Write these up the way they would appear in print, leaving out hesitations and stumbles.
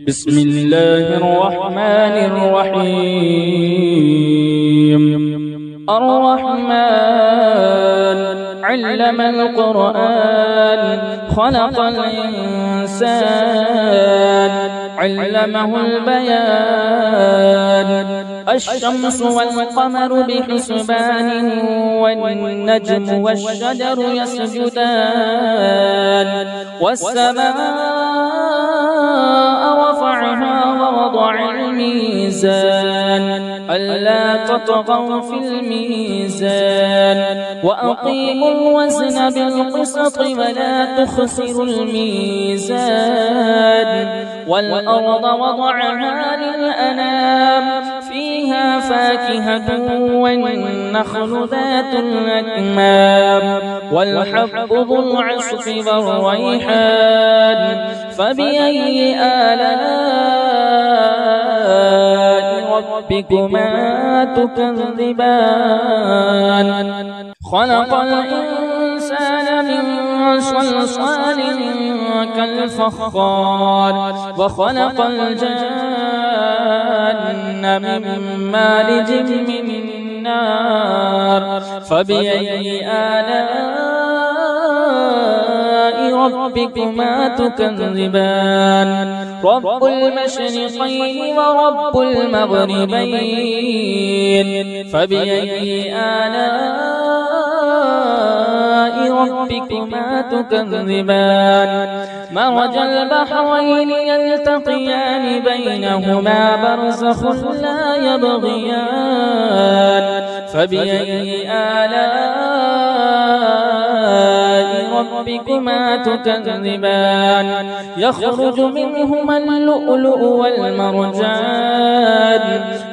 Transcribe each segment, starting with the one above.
بسم الله الرحمن الرحيم. الرحمن علم القرآن خلق الإنسان علمه البيان. الشمس والقمر بحسبان والنجم والشجر يسجدان. والسماء رفعها ووضع الميزان ألا تطغوا في الميزان وأقيموا الوزن بالقسط ولا تخسروا الميزان. والأرض وضعها للأنام فيها فاكهة والنخل ذات الأكمام والحب ذو العصف والريحان. فبأي آلاء ربكما تكذبان؟ خلق الإنسان من صلصال كالفخار وخلق الجن من مارج من نار. فبأي آلاء ربكما تكذبان؟ رب المشرقين ورب المغربين. فبأي آلاء ربكما تكذبان؟ مرج البحرين يلتقيان بينهما برزخ لا يبغيان. فبأي آلاء ربكما تكذبان؟ يخرج منهما اللؤلؤ والمرجان.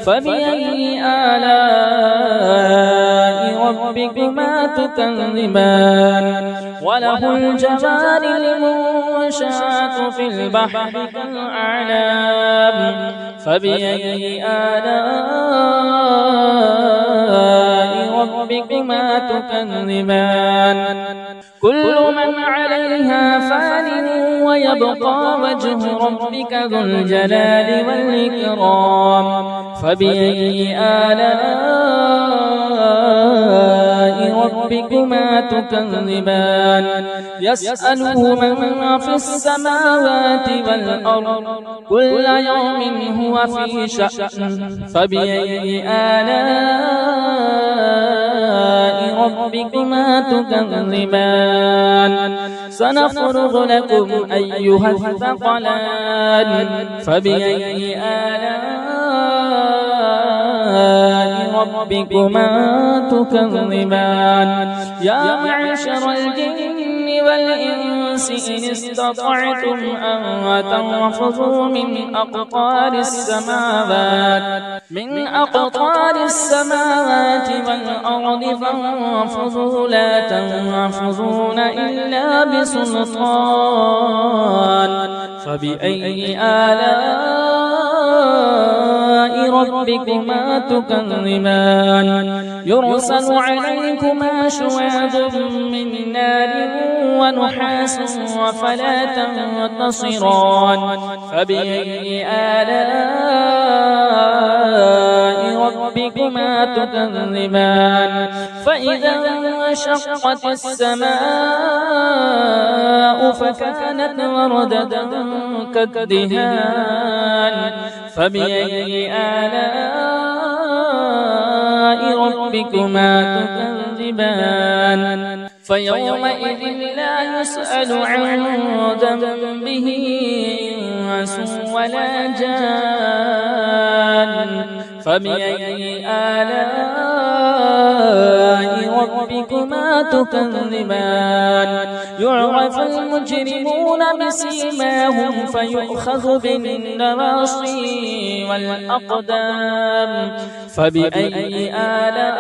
فبأي آلاء ربكما تكذبان؟ وله الجوار المنشآت في البحر كالأعلام. فبأي آلاء ربكما تكذبان؟ كل من عليها فان ويبقى وجه ربك ذو الجلال والإكرام. فبأي آلاء ربكما تكذبان؟ يسأله من في السماوات والأرض كل يوم هو في شأن. فبأي آلاء ربكما تكذبان؟ سنفرغ لكم أيها الثقلان. فبأي آلاء ربكما تكذبان؟ يا معشر الجن والإنس إن استطعتم أن تنفذوا من أقطار السماوات والأرض فانفذوا لا تنفذون إلا بسلطان. فبأي آلاء ربكما تكذبان؟ يرسل عليكما شواظ من نار ونحاس فلا تنتصران. فبأي آلاء ربكما تكذبان؟ فإذا انشقت السماء فكانت وردة كالدهان. فبأي آلاء ربكما تكذبان؟ فيومئذ لا يسأل عن ذنبه إنس ولا جان. فبأي آلاء ربكما تكذبان؟ يعرف المجرمون بسيماهم فيؤخذ بالنواصي والأقدام. فبأي آلاء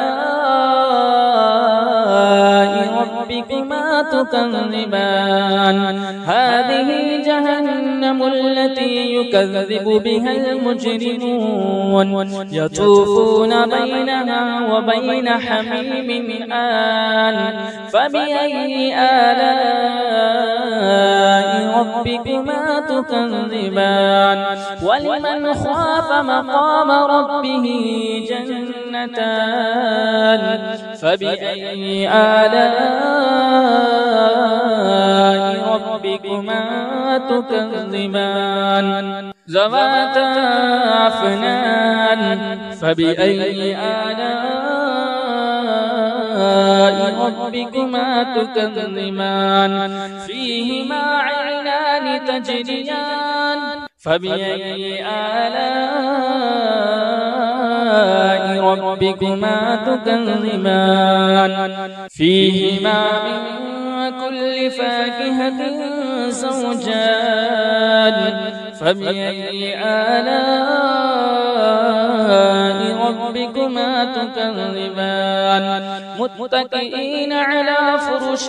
ربكما تكذبان هذه جهنم التي يكذب بها المجرمون يطوفون بينها وبين حميم آن فبأي آلاء ربكما تكذبان ولمن خاف مقام ربه جنتان فبأي آلاء ربكما تكذبان ذواتا أفنان فبأي آلاء ربكما تكذبان فيهما عينان تجريان فبأي آلاء ربكما تكذبان فيهما من كل فاكهة زوجان فبأي آلاء ربكما تكذبان متكئين على فرش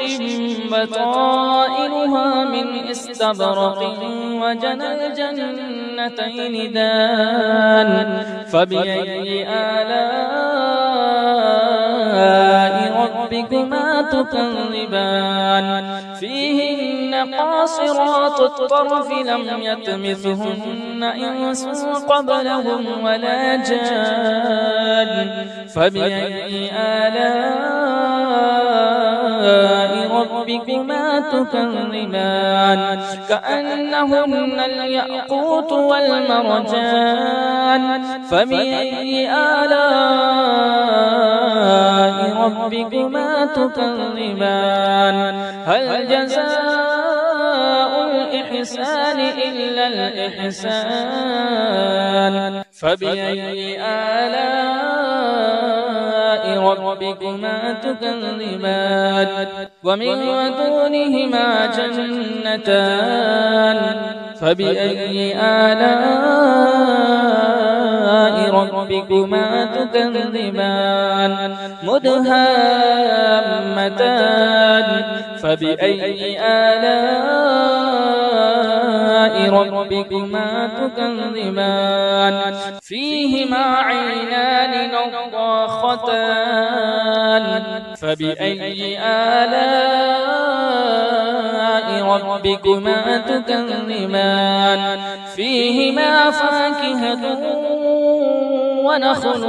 بطائنها من استبرق وجنى الجنتين دان فبأي آلاء ربكما تكذبان فيهن قاصرات الطرف لم يطمثهن إنس قبلهم ولا جان فبأي آلاء ربكما تكذبان كأنهن الياقوت والمرجان فبأي آلاء ربكما تكذبان هل جزاء الإحسان إلا الإحسان فبأي آلاء ربكما تكذبان ومن دونهما جنتان فبأي آلاء ربكما تكذبان مدهامتان فبأي آلاء ربكما تكذبان فيهما عينان نضاختان فبأي آلاء ربكما تكذبان فيهما فاكهة ونخل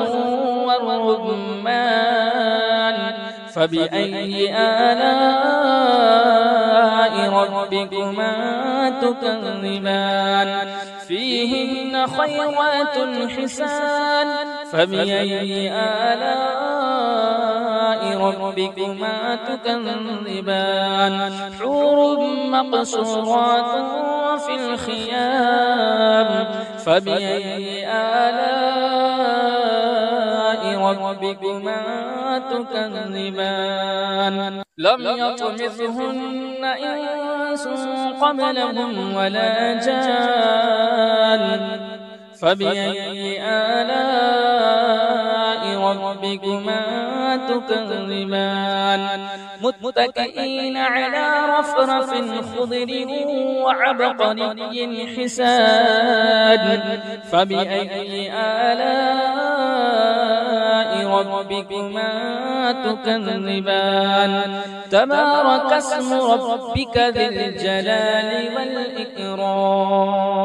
والرمان فبأي آلاء ربكما تكذبان فيهن خيرات حسان فبأي آلاء ربكما تكذبان حور مقصورات في الخيام فبأي آلاء ربكما تكذبان لم يطمثهن إنس قبلهم ولا جان فبأي آلاء ربكما تكذبان متكئين على رفرف خضر وعبقري حسان فبأي آلاء ربكما تكذبان تبارك اسم ربك ذي الجلال والإكرام